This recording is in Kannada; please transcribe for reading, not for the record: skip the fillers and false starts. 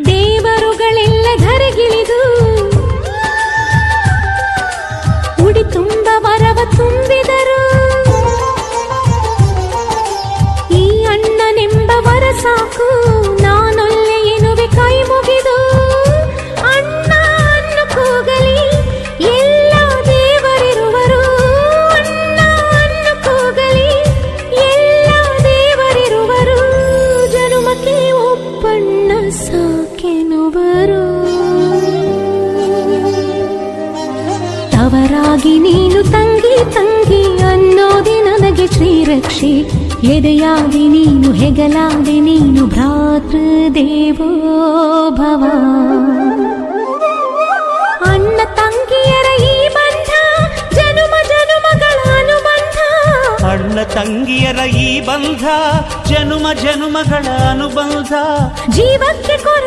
ದೇವರುಗಳೆಲ್ಲ ಧರೆಗಿಳಿದು ಉಡಿ ತುಂಬ ವರವ ತುಂಬಿದರು. ಈ ಅಣ್ಣನೆಂಬ ವರ ಸಾಕು, ನಾನೊಲ್ಲೆ ಎನ್ನುವೆ ಕೈ ಮುಗಿದು. ಅಣ್ಣ ಅನ್ನು ಕೂಗಲಿ ಎಲ್ಲ ದೇವರಿರುವರು, ಅಣ್ಣ ಅನ್ನು ಕೂಗಲಿ ಎಲ್ಲ ದೇವರಿರುವರು. ಜನುಮಕ್ಕೆ ಒಬ್ಬಣ್ಣ ಸಾಕೆನುವರು. ತವರಾಗಿ ನೀನು ತಂಗಿ ತಂಗಿ ಅನ್ನೋದೆ ನನಗೆ ಶ್ರೀರಕ್ಷೆ. ಎದೆಯಾಗಿ ನೀನು ಹೆಗಲಾದೆ ನೀನು ಭ್ರಾತೃ ದೇವೋ ಭವ. ಅಣ್ಣ ತಂಗಿಯರ ಈ ಬಂಧ ಜನುಮ ಜನುಮಗಳ ಅನುಬಂಧ. ಅಣ್ಣ ತಂಗಿಯರ ಈ ಬಂಧ ಜನುಮ ಜನುಮಗಳ ಅನುಬಂಧ. ಜೀವಕ್ಕೆ